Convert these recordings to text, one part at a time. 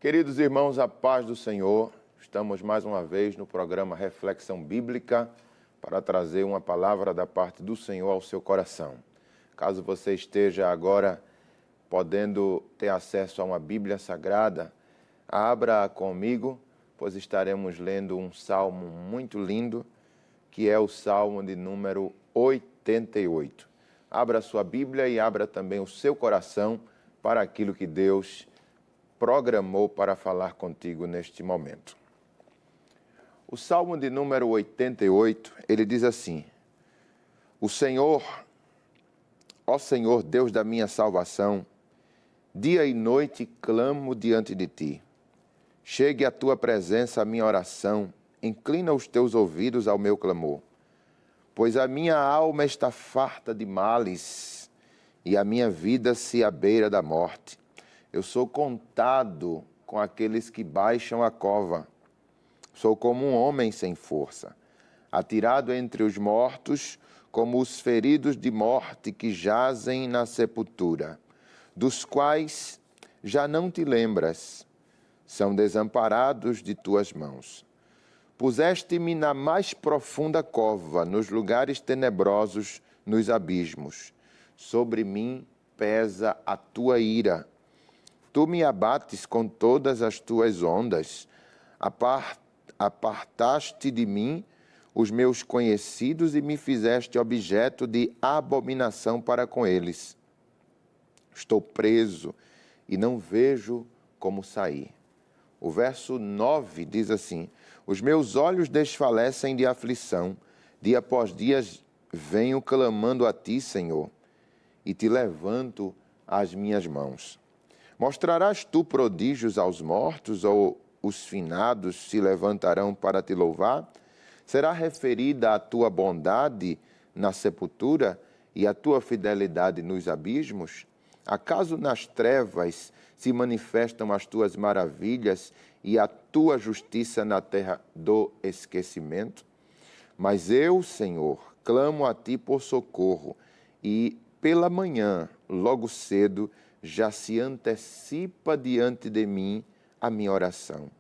Queridos irmãos, a paz do Senhor, estamos mais uma vez no programa Reflexão Bíblica para trazer uma palavra da parte do Senhor ao seu coração. Caso você esteja agora podendo ter acesso a uma Bíblia Sagrada, abra comigo, pois estaremos lendo um salmo muito lindo, que é o salmo de número 88. Abra a sua Bíblia e abra também o seu coração para aquilo que Deus programou para falar contigo neste momento. O Salmo de número 88, ele diz assim: O Senhor, ó Senhor, Deus da minha salvação, dia e noite clamo diante de ti. Chegue à tua presença a minha oração, inclina os teus ouvidos ao meu clamor. Pois a minha alma está farta de males e a minha vida se à beira da morte. Eu sou contado com aqueles que baixam a cova. Sou como um homem sem força, atirado entre os mortos, como os feridos de morte que jazem na sepultura, dos quais já não te lembras, são desamparados de tuas mãos. Puseste-me na mais profunda cova, nos lugares tenebrosos, nos abismos. Sobre mim pesa a tua ira. Tu me abates com todas as tuas ondas. Apartaste de mim os meus conhecidos e me fizeste objeto de abominação para com eles. Estou preso e não vejo como sair. O verso 9 diz assim: Os meus olhos desfalecem de aflição, dia após dia venho clamando a ti, Senhor, e te levanto as minhas mãos. Mostrarás tu prodígios aos mortos, ou os finados se levantarão para te louvar? Será referida a tua bondade na sepultura e a tua fidelidade nos abismos? Acaso nas trevas se manifestam as tuas maravilhas e a tua justiça na terra do esquecimento? Mas eu, Senhor, clamo a ti por socorro, e pela manhã, logo cedo, já se antecipa diante de mim a minha oração.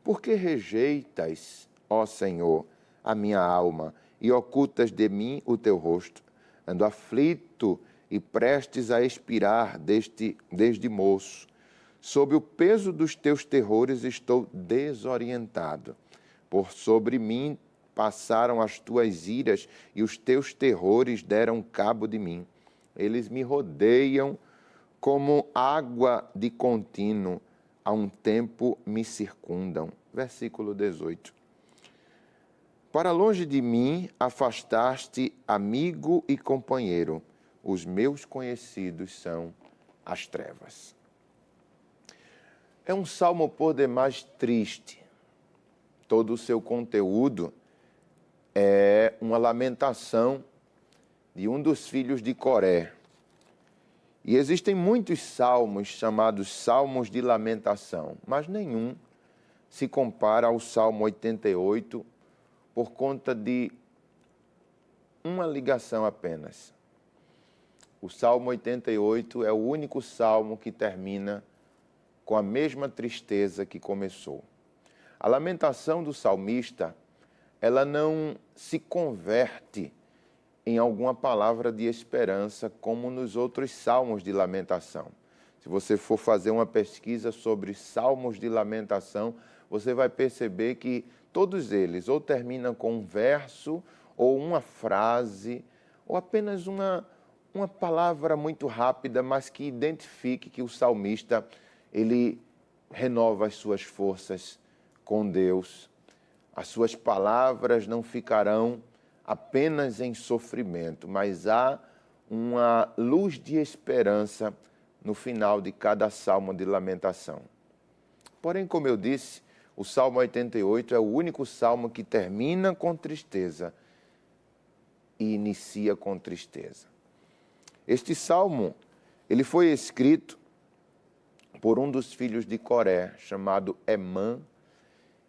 Por que rejeitas, ó Senhor, a minha alma e ocultas de mim o teu rosto? Ando aflito e prestes a expirar desde moço. Sob o peso dos teus terrores estou desorientado. Por sobre mim passaram as tuas iras e os teus terrores deram cabo de mim. Eles me rodeiam como água de contínuo, a um tempo me circundam. Versículo 18. Para longe de mim afastaste amigo e companheiro. Os meus conhecidos são as trevas. É um salmo por demais triste. Todo o seu conteúdo é uma lamentação de um dos filhos de Coré. E existem muitos salmos chamados salmos de lamentação, mas nenhum se compara ao Salmo 88 por conta de uma ligação apenas. O Salmo 88 é o único salmo que termina com a mesma tristeza que começou. A lamentação do salmista, ela não se converte em alguma palavra de esperança, como nos outros salmos de lamentação. Se você for fazer uma pesquisa sobre salmos de lamentação, você vai perceber que todos eles ou terminam com um verso, ou uma frase, ou apenas uma palavra muito rápida, mas que identifique que o salmista, ele renova as suas forças com Deus. As suas palavras não ficarão apenas em sofrimento, mas há uma luz de esperança no final de cada salmo de lamentação. Porém, como eu disse, o Salmo 88 é o único salmo que termina com tristeza e inicia com tristeza. Este salmo, ele foi escrito por um dos filhos de Coré, chamado Emã,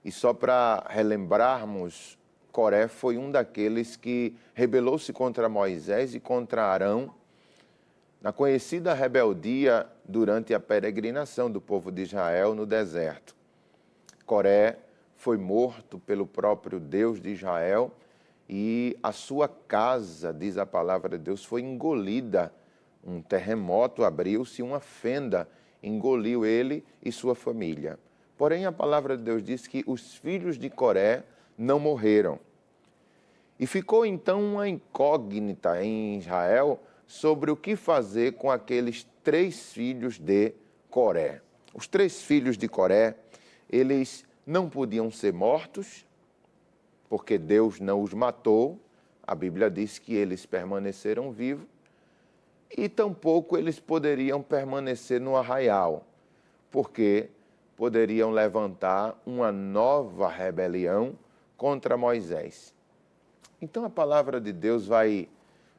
e só para relembrarmos, Coré foi um daqueles que rebelou-se contra Moisés e contra Arão na conhecida rebeldia durante a peregrinação do povo de Israel no deserto. Coré foi morto pelo próprio Deus de Israel e a sua casa, diz a palavra de Deus, foi engolida. Um terremoto abriu-se, uma fenda engoliu ele e sua família. Porém, a palavra de Deus diz que os filhos de Coré não morreram. E ficou então uma incógnita em Israel sobre o que fazer com aqueles 3 filhos de Coré. Os 3 filhos de Coré, eles não podiam ser mortos, porque Deus não os matou. A Bíblia diz que eles permaneceram vivos. E tampouco eles poderiam permanecer no arraial, porque poderiam levantar uma nova rebelião contra Moisés. Então a palavra de Deus vai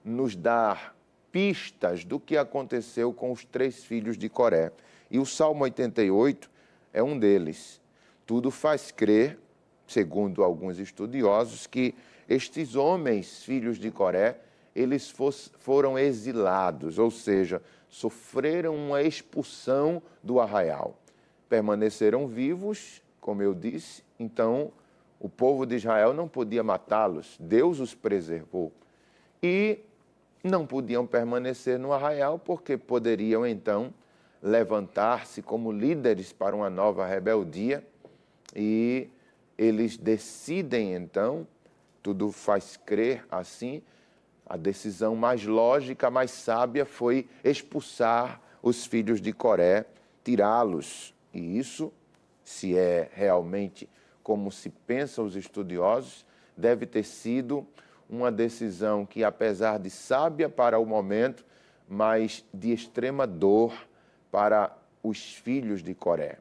nos dar pistas do que aconteceu com os 3 filhos de Coré. E o Salmo 88 é um deles. Tudo faz crer, segundo alguns estudiosos, que estes homens, filhos de Coré, eles foram exilados, ou seja, sofreram uma expulsão do arraial. Permaneceram vivos, como eu disse, então o povo de Israel não podia matá-los, Deus os preservou. E não podiam permanecer no arraial porque poderiam então levantar-se como líderes para uma nova rebeldia e eles decidem então, tudo faz crer assim, a decisão mais lógica, mais sábia foi expulsar os filhos de Coré, tirá-los. E isso, se é realmente como se pensam os estudiosos, deve ter sido uma decisão que, apesar de sábia para o momento, mas de extrema dor para os filhos de Coré.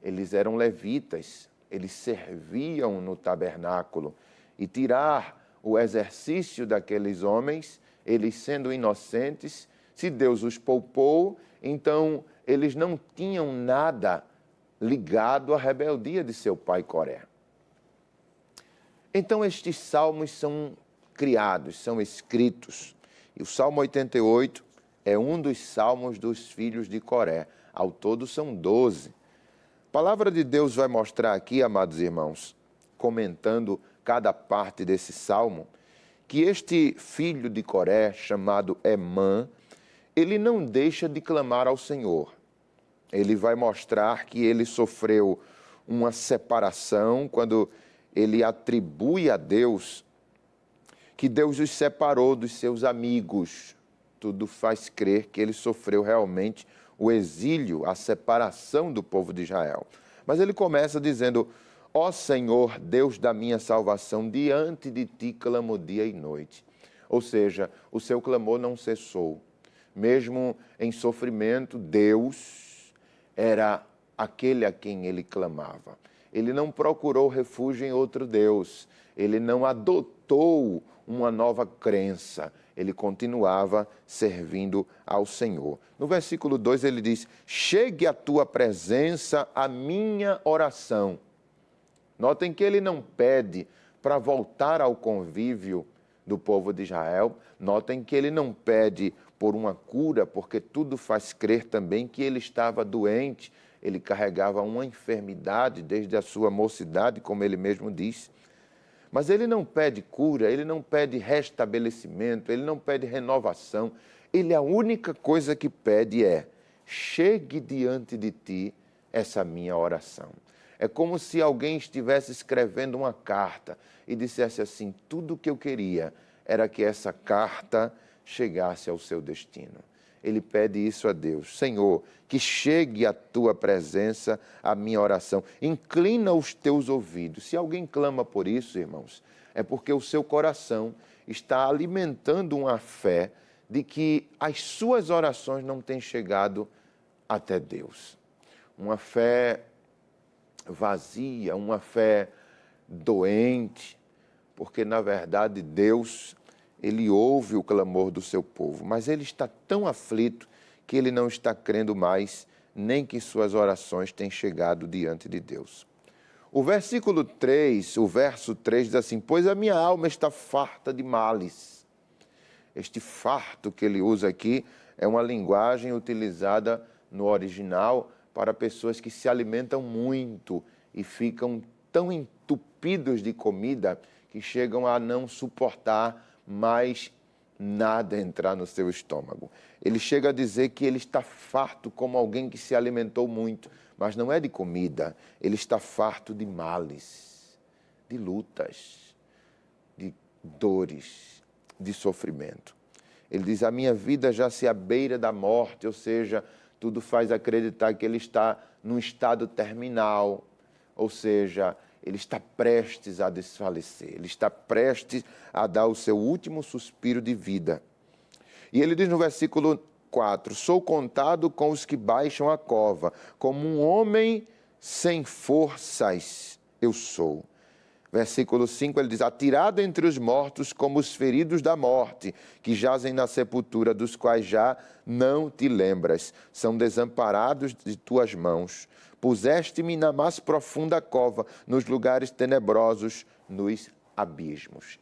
Eles eram levitas, eles serviam no tabernáculo, e tirar o exercício daqueles homens, eles sendo inocentes, se Deus os poupou, então eles não tinham nada ligado à rebeldia de seu pai Coré. Então estes salmos são criados, são escritos. E o Salmo 88 é um dos salmos dos filhos de Coré. Ao todo são 12. A palavra de Deus vai mostrar aqui, amados irmãos, comentando cada parte desse salmo, que este filho de Coré, chamado Emã, ele não deixa de clamar ao Senhor. Ele vai mostrar que ele sofreu uma separação quando ele atribui a Deus que Deus os separou dos seus amigos. Tudo faz crer que ele sofreu realmente o exílio, a separação do povo de Israel. Mas ele começa dizendo: ó Senhor, Deus da minha salvação, diante de ti clamo dia e noite. Ou seja, o seu clamor não cessou. Mesmo em sofrimento, Deus era aquele a quem ele clamava. Ele não procurou refúgio em outro Deus. Ele não adotou uma nova crença. Ele continuava servindo ao Senhor. No versículo 2 ele diz: chegue à tua presença a minha oração. Notem que ele não pede para voltar ao convívio do povo de Israel. Notem que ele não pede por uma cura, porque tudo faz crer também que ele estava doente. Ele carregava uma enfermidade desde a sua mocidade, como ele mesmo diz. Mas ele não pede cura, ele não pede restabelecimento, ele não pede renovação. Ele, a única coisa que pede é: chegue diante de ti essa minha oração. É como se alguém estivesse escrevendo uma carta e dissesse assim: tudo o que eu queria era que essa carta chegasse ao seu destino. Ele pede isso a Deus: Senhor, que chegue à tua presença a minha oração. Inclina os teus ouvidos. Se alguém clama por isso, irmãos, é porque o seu coração está alimentando uma fé de que as suas orações não têm chegado até Deus. Uma fé vazia, uma fé doente, porque, na verdade, Deus, ele ouve o clamor do seu povo, mas ele está tão aflito que ele não está crendo mais nem que suas orações têm chegado diante de Deus. O versículo 3, o verso 3 diz assim: pois a minha alma está farta de males. Este farto que ele usa aqui é uma linguagem utilizada no original para pessoas que se alimentam muito e ficam tão entupidos de comida que chegam a não suportar mais nada entrar no seu estômago. Ele chega a dizer que ele está farto como alguém que se alimentou muito, mas não é de comida, ele está farto de males, de lutas, de dores, de sofrimento. Ele diz, a minha vida já se à beira da morte, ou seja, tudo faz acreditar que ele está num estado terminal, ou seja, ele está prestes a desfalecer, ele está prestes a dar o seu último suspiro de vida. E ele diz no versículo 4, sou contado com os que baixam a cova, como um homem sem forças eu sou. Versículo 5, ele diz, atirado entre os mortos como os feridos da morte, que jazem na sepultura, dos quais já não te lembras, são desamparados de tuas mãos. Puseste-me na mais profunda cova, nos lugares tenebrosos, nos abismos.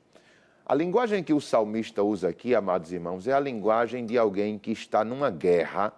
A linguagem que o salmista usa aqui, amados irmãos, é a linguagem de alguém que está numa guerra,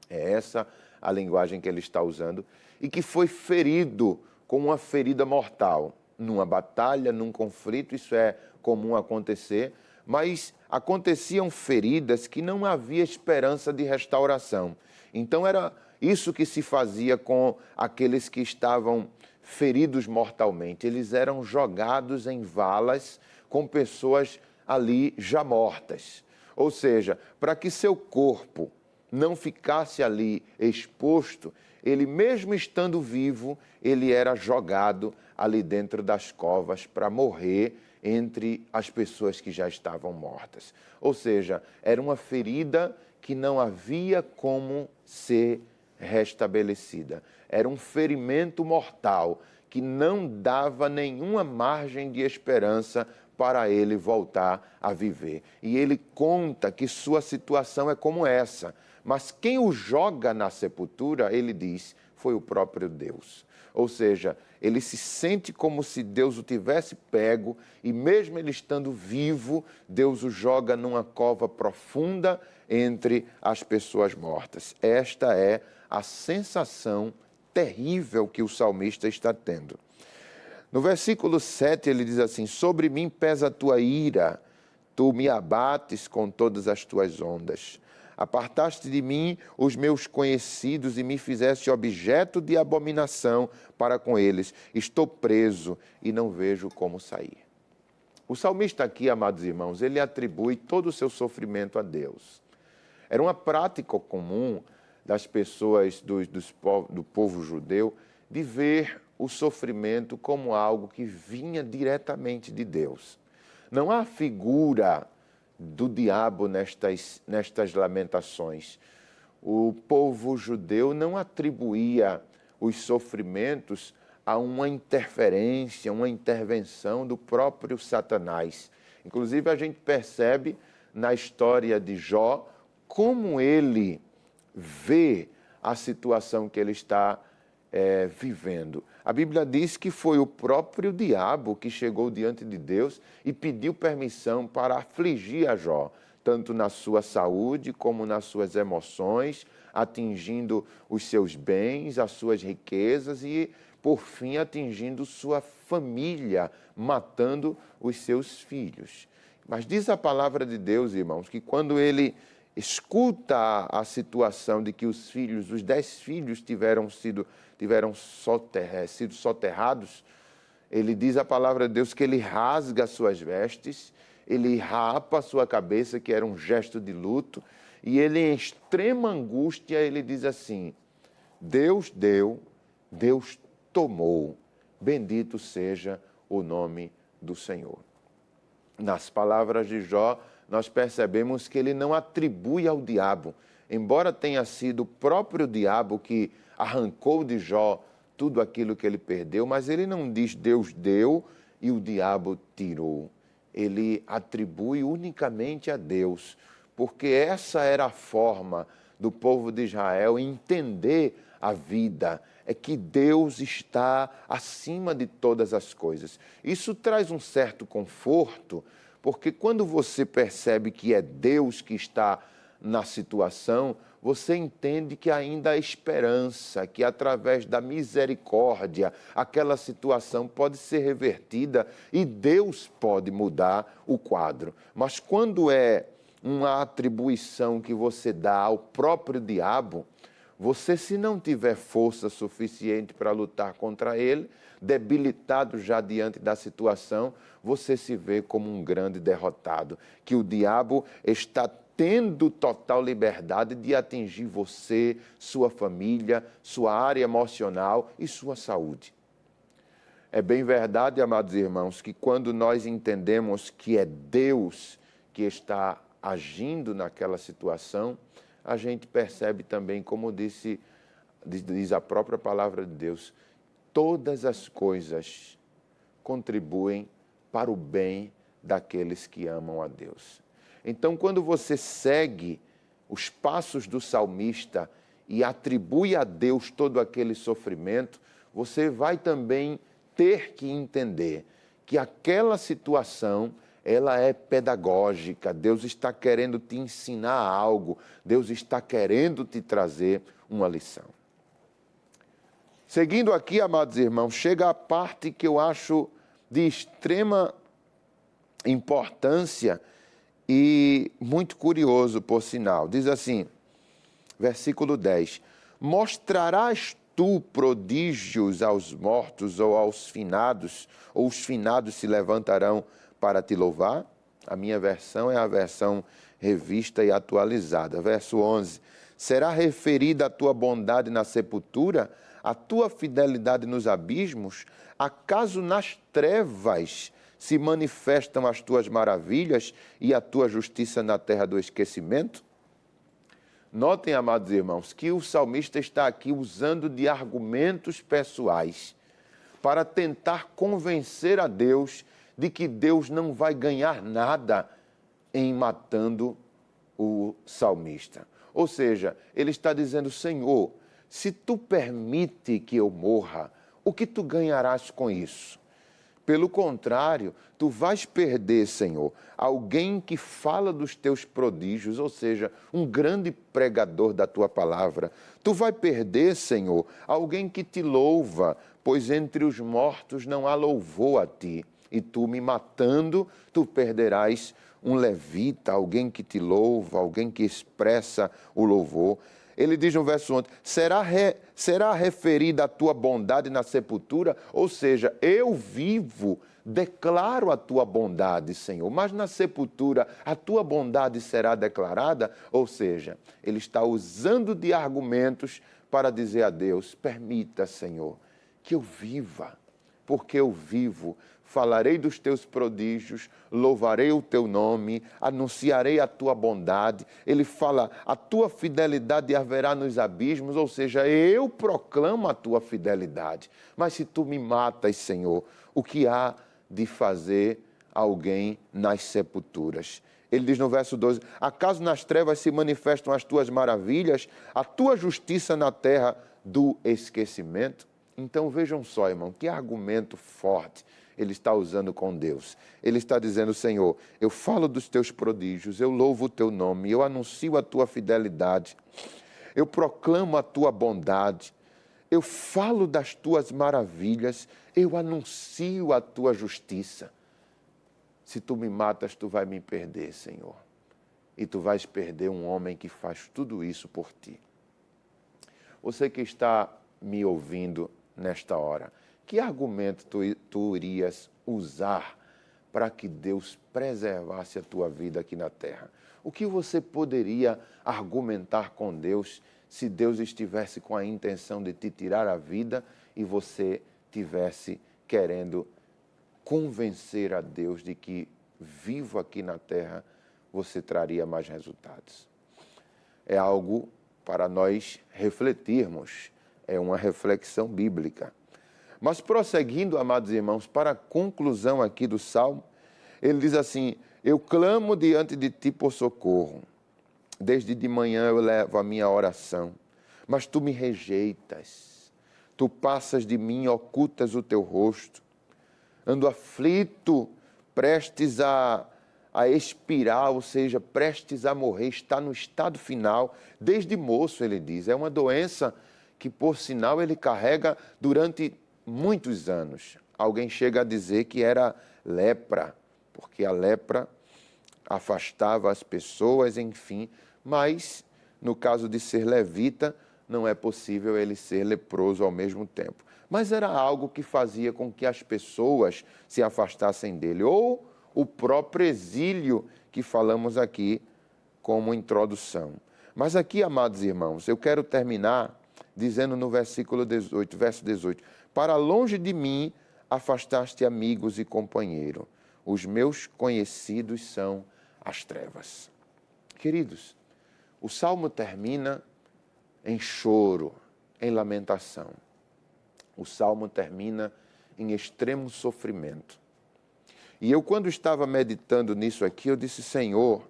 é essa a linguagem que ele está usando, e que foi ferido com uma ferida mortal, numa batalha, num conflito, isso é comum acontecer, mas aconteciam feridas que não havia esperança de restauração. Então era isso que se fazia com aqueles que estavam feridos mortalmente. Eles eram jogados em valas com pessoas ali já mortas. Ou seja, para que seu corpo não ficasse ali exposto, ele mesmo estando vivo, ele era jogado ali dentro das covas para morrer entre as pessoas que já estavam mortas. Ou seja, era uma ferida que não havia como ser restabelecida. Era um ferimento mortal que não dava nenhuma margem de esperança para ele voltar a viver. E ele conta que sua situação é como essa. Mas quem o joga na sepultura, ele diz, foi o próprio Deus. Ou seja, ele se sente como se Deus o tivesse pego e mesmo ele estando vivo, Deus o joga numa cova profunda entre as pessoas mortas. Esta é a sensação terrível que o salmista está tendo. No versículo 7 ele diz assim, sobre mim pesa a tua ira, tu me abates com todas as tuas ondas. Apartaste de mim os meus conhecidos e me fizeste objeto de abominação para com eles. Estou preso e não vejo como sair. O salmista aqui, amados irmãos, ele atribui todo o seu sofrimento a Deus. Era uma prática comum das pessoas do povo judeu de ver o sofrimento como algo que vinha diretamente de Deus. Não há figura do diabo nestas lamentações. O povo judeu não atribuía os sofrimentos a uma interferência, uma intervenção do próprio Satanás. Inclusive, a gente percebe na história de Jó como ele vê a situação que ele está vivendo. A Bíblia diz que foi o próprio diabo que chegou diante de Deus e pediu permissão para afligir a Jó, tanto na sua saúde como nas suas emoções, atingindo os seus bens, as suas riquezas e, por fim, atingindo sua família, matando os seus filhos. Mas diz a palavra de Deus, irmãos, que quando ele escuta a situação de que os 10 filhos tiveram sido soterrados, ele diz a palavra de Deus que ele rasga as suas vestes, ele rapa a sua cabeça, que era um gesto de luto, e ele, em extrema angústia, ele diz assim, Deus deu, Deus tomou, bendito seja o nome do Senhor. Nas palavras de Jó, nós percebemos que ele não atribui ao diabo, embora tenha sido o próprio diabo que arrancou de Jó tudo aquilo que ele perdeu, mas ele não diz Deus deu e o diabo tirou. Ele atribui unicamente a Deus, porque essa era a forma do povo de Israel entender a vida, é que Deus está acima de todas as coisas. Isso traz um certo conforto, porque quando você percebe que é Deus que está na situação, você entende que ainda há esperança, que através da misericórdia, aquela situação pode ser revertida e Deus pode mudar o quadro. Mas quando é uma atribuição que você dá ao próprio diabo, você, se não tiver força suficiente para lutar contra ele, debilitado já diante da situação, você se vê como um grande derrotado, que o diabo está tendo total liberdade de atingir você, sua família, sua área emocional e sua saúde. É bem verdade, amados irmãos, que quando nós entendemos que é Deus que está agindo naquela situação, a gente percebe também, como diz a própria palavra de Deus, todas as coisas contribuem para o bem daqueles que amam a Deus. Então, quando você segue os passos do salmista e atribui a Deus todo aquele sofrimento, você vai também ter que entender que aquela situação, ela é pedagógica. Deus está querendo te ensinar algo, Deus está querendo te trazer uma lição. Seguindo aqui, amados irmãos, chega a parte que eu acho de extrema importância e muito curioso, por sinal. Diz assim, versículo 10, mostrarás tu prodígios aos mortos ou aos finados, ou os finados se levantarão para te louvar? A minha versão é a versão revista e atualizada. Verso 11, será referida a tua bondade na sepultura, a tua fidelidade nos abismos? Acaso nas trevas se manifestam as tuas maravilhas e a tua justiça na terra do esquecimento? Notem, amados irmãos, que o salmista está aqui usando de argumentos pessoais para tentar convencer a Deus de que Deus não vai ganhar nada em matando o salmista. Ou seja, ele está dizendo, Senhor, se tu permite que eu morra, o que tu ganharás com isso? Pelo contrário, tu vais perder, Senhor, alguém que fala dos teus prodígios, ou seja, um grande pregador da tua palavra. Tu vai perder, Senhor, alguém que te louva, pois entre os mortos não há louvor a ti. E tu me matando, tu perderás um levita, alguém que te louva, alguém que expressa o louvor. Ele diz no verso 11, será referida a tua bondade na sepultura? Ou seja, eu vivo, declaro a tua bondade, Senhor, mas na sepultura a tua bondade será declarada? Ou seja, ele está usando de argumentos para dizer a Deus, permita, Senhor, que eu viva, porque eu vivo. Falarei dos teus prodígios, louvarei o teu nome, anunciarei a tua bondade. Ele fala, a tua fidelidade haverá nos abismos, ou seja, eu proclamo a tua fidelidade. Mas se tu me matas, Senhor, o que há de fazer alguém nas sepulturas? Ele diz no verso 12, acaso nas trevas se manifestam as tuas maravilhas, a tua justiça na terra do esquecimento? Então vejam só, irmão, que argumento forte ele está usando com Deus. Ele está dizendo, Senhor, eu falo dos teus prodígios, eu louvo o teu nome, eu anuncio a tua fidelidade, eu proclamo a tua bondade, eu falo das tuas maravilhas, eu anuncio a tua justiça. Se tu me matas, tu vai me perder, Senhor. E tu vais perder um homem que faz tudo isso por ti. Você que está me ouvindo nesta hora, que argumento tu irias usar para que Deus preservasse a tua vida aqui na terra? O que você poderia argumentar com Deus se Deus estivesse com a intenção de te tirar a vida e você tivesse querendo convencer a Deus de que vivo aqui na terra você traria mais resultados? É algo para nós refletirmos, é uma reflexão bíblica. Mas prosseguindo, amados irmãos, para a conclusão aqui do Salmo, ele diz assim, eu clamo diante de ti por socorro, desde de manhã eu levo a minha oração, mas tu me rejeitas, tu passas de mim e ocultas o teu rosto, ando aflito, prestes a a expirar, ou seja, prestes a morrer, está no estado final, desde moço, ele diz. É uma doença que, por sinal, ele carrega durante muitos anos. Alguém chega a dizer que era lepra, porque a lepra afastava as pessoas, enfim, mas no caso de ser levita, não é possível ele ser leproso ao mesmo tempo. Mas era algo que fazia com que as pessoas se afastassem dele, ou o próprio exílio que falamos aqui como introdução. Mas aqui, amados irmãos, eu quero terminar dizendo no versículo 18, verso 18, para longe de mim afastaste amigos e companheiros, os meus conhecidos são as trevas. Queridos, o Salmo termina em choro, em lamentação. O Salmo termina em extremo sofrimento. E eu, quando estava meditando nisso aqui, eu disse, Senhor,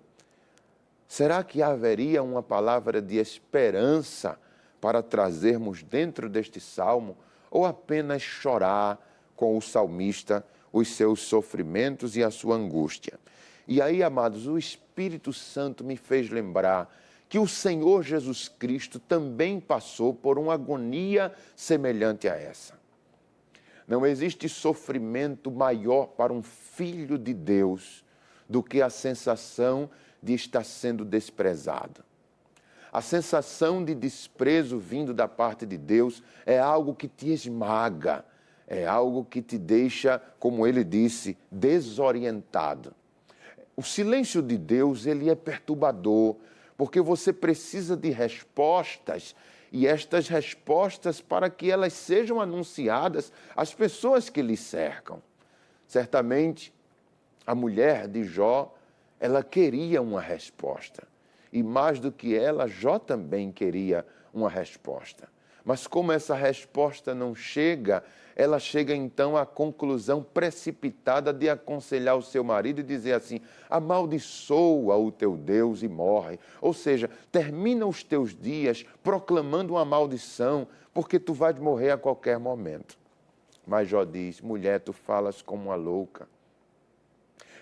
será que haveria uma palavra de esperança para trazermos dentro deste Salmo, ou apenas chorar com o salmista os seus sofrimentos e a sua angústia? E aí, amados, o Espírito Santo me fez lembrar que o Senhor Jesus Cristo também passou por uma agonia semelhante a essa. Não existe sofrimento maior para um filho de Deus do que a sensação de estar sendo desprezado. A sensação de desprezo vindo da parte de Deus é algo que te esmaga, é algo que te deixa, como ele disse, desorientado. O silêncio de Deus, ele é perturbador, porque você precisa de respostas, e estas respostas, para que elas sejam anunciadas às pessoas que lhe cercam. Certamente, a mulher de Jó, ela queria uma resposta. E mais do que ela, Jó também queria uma resposta. Mas como essa resposta não chega, ela chega então à conclusão precipitada de aconselhar o seu marido e dizer assim, amaldiçoa o teu Deus e morre. Ou seja, termina os teus dias proclamando uma maldição, porque tu vais morrer a qualquer momento. Mas Jó diz, mulher, tu falas como uma louca.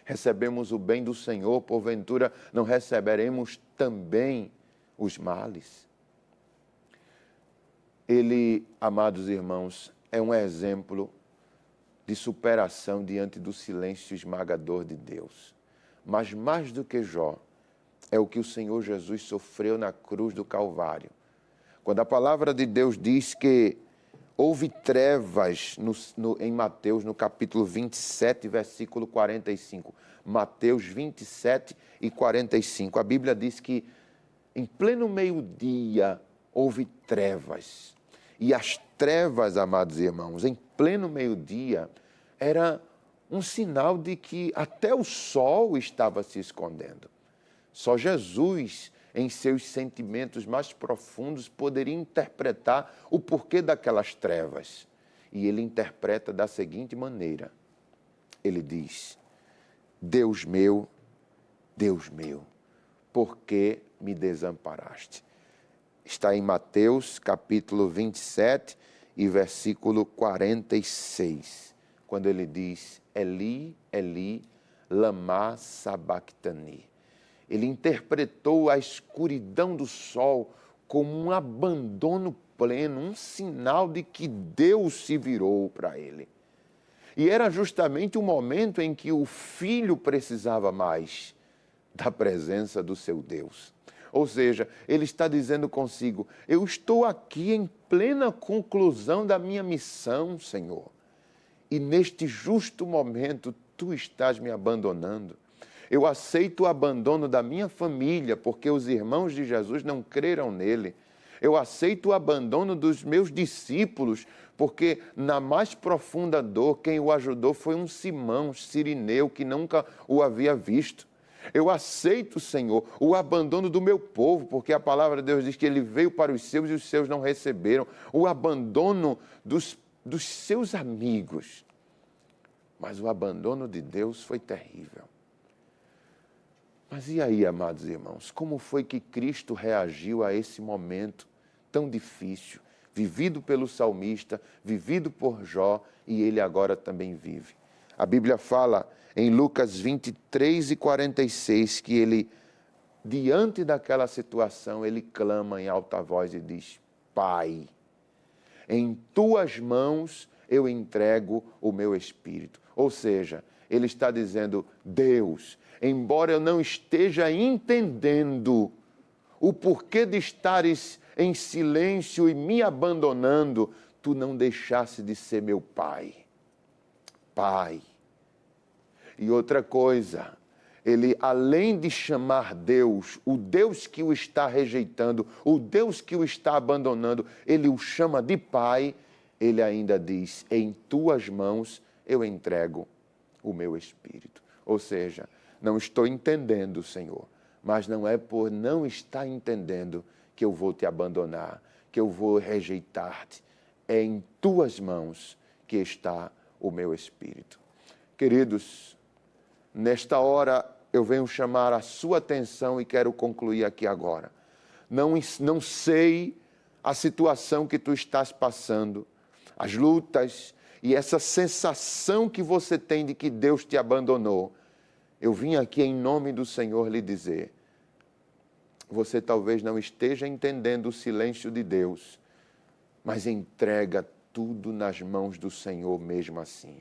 Recebemos o bem do Senhor, porventura não receberemos também os males? Ele, amados irmãos, é um exemplo de superação diante do silêncio esmagador de Deus. Mas mais do que Jó, é o que o Senhor Jesus sofreu na cruz do Calvário. Quando a palavra de Deus diz que houve trevas em Mateus, no capítulo 27, versículo 45. Mateus 27 e 45. A Bíblia diz que em pleno meio-dia houve trevas. E as trevas, amados irmãos, em pleno meio-dia, era um sinal de que até o sol estava se escondendo. Só Jesus, em seus sentimentos mais profundos, poderia interpretar o porquê daquelas trevas. E ele interpreta da seguinte maneira. Ele diz, Deus meu, por que me desamparaste? Está em Mateus, capítulo 27 e versículo 46, quando ele diz, Eli, Eli, lama sabachthani. Ele interpretou a escuridão do sol como um abandono pleno, um sinal de que Deus se virou para ele. E era justamente o momento em que o filho precisava mais da presença do seu Deus. Ou seja, ele está dizendo consigo, eu estou aqui em plena conclusão da minha missão, Senhor. E neste justo momento, tu estás me abandonando. Eu aceito o abandono da minha família, porque os irmãos de Jesus não creram nele. Eu aceito o abandono dos meus discípulos, porque na mais profunda dor, quem o ajudou foi um Simão, sirineu, que nunca o havia visto. Eu aceito, Senhor, o abandono do meu povo, porque a palavra de Deus diz que ele veio para os seus e os seus não receberam. O abandono dos seus amigos. Mas o abandono de Deus foi terrível. Mas e aí, amados irmãos, como foi que Cristo reagiu a esse momento tão difícil, vivido pelo salmista, vivido por Jó, e ele agora também vive? A Bíblia fala em Lucas 23:46 que ele, diante daquela situação, ele clama em alta voz e diz: Pai, em tuas mãos eu entrego o meu espírito. Ou seja, ele está dizendo: Deus, embora eu não esteja entendendo o porquê de estares em silêncio e me abandonando, tu não deixasse de ser meu Pai. Pai. E outra coisa, ele, além de chamar Deus, o Deus que o está rejeitando, o Deus que o está abandonando, ele o chama de Pai, ele ainda diz: em tuas mãos eu entrego o meu espírito. Ou seja, não estou entendendo, Senhor, mas não é por não estar entendendo que eu vou te abandonar, que eu vou rejeitar-te. É em tuas mãos que está o meu espírito. Queridos, nesta hora eu venho chamar a sua atenção e quero concluir aqui agora. Não sei a situação que tu estás passando, as lutas e essa sensação que você tem de que Deus te abandonou. Eu vim aqui em nome do Senhor lhe dizer: você talvez não esteja entendendo o silêncio de Deus, mas entrega tudo nas mãos do Senhor mesmo assim.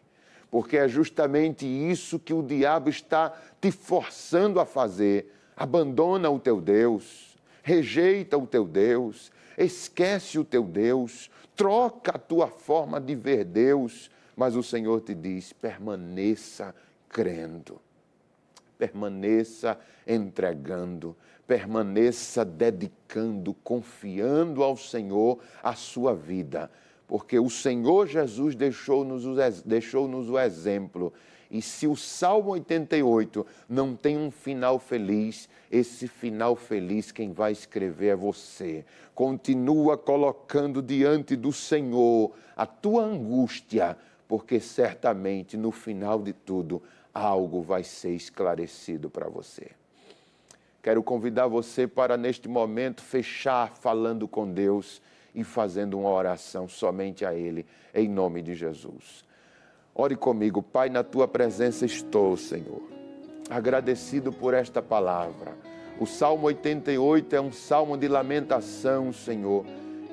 Porque é justamente isso que o diabo está te forçando a fazer. Abandona o teu Deus, rejeita o teu Deus, esquece o teu Deus, troca a tua forma de ver Deus. Mas o Senhor te diz: permaneça crendo, permaneça entregando, permaneça dedicando, confiando ao Senhor a sua vida. Porque o Senhor Jesus deixou-nos o exemplo. E se o Salmo 88 não tem um final feliz, esse final feliz quem vai escrever é você. Continua colocando diante do Senhor a tua angústia, porque certamente no final de tudo algo vai ser esclarecido para você. Quero convidar você para neste momento fechar falando com Deus e fazendo uma oração somente a Ele, em nome de Jesus. Ore comigo. Pai, na Tua presença estou, Senhor, agradecido por esta palavra. O Salmo 88 é um salmo de lamentação, Senhor,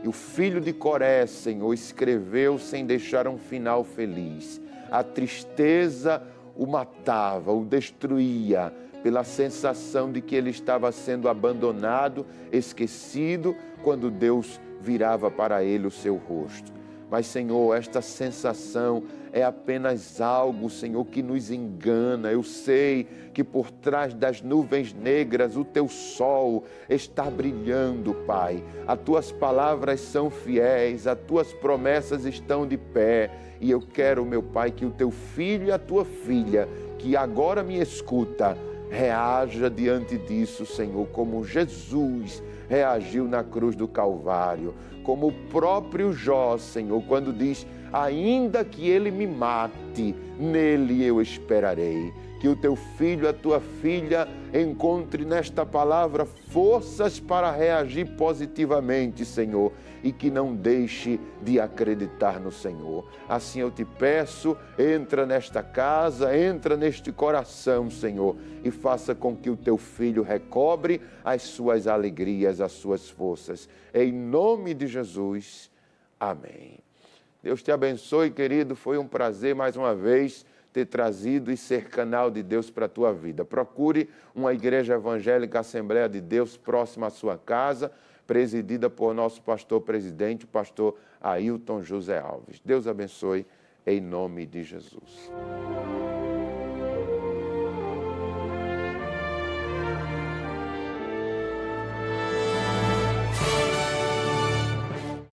e o filho de Coré, Senhor, escreveu sem deixar um final feliz. A tristeza o matava, o destruía, pela sensação de que ele estava sendo abandonado, esquecido, quando Deus virava para ele o seu rosto. Mas, Senhor, esta sensação é apenas algo, Senhor, que nos engana. Eu sei que por trás das nuvens negras o Teu sol está brilhando, Pai. As Tuas palavras são fiéis, as Tuas promessas estão de pé. E eu quero, meu Pai, que o Teu filho e a Tua filha, que agora me escuta, reaja diante disso, Senhor, como Jesus reagiu na cruz do Calvário, como o próprio Jó, Senhor, quando diz: ainda que ele me mate, nele eu esperarei. Que o teu filho, a tua filha, encontre nesta palavra forças para reagir positivamente, Senhor, e que não deixe de acreditar no Senhor. Assim eu te peço, entra nesta casa, entra neste coração, Senhor, e faça com que o teu filho recobre as suas alegrias, as suas forças. Em nome de Jesus, amém. Deus te abençoe, querido. Foi um prazer mais uma vez ter trazido e ser canal de Deus para a tua vida. Procure uma igreja evangélica, Assembleia de Deus, próxima à sua casa, presidida por nosso pastor-presidente, o pastor Ailton José Alves. Deus abençoe, em nome de Jesus.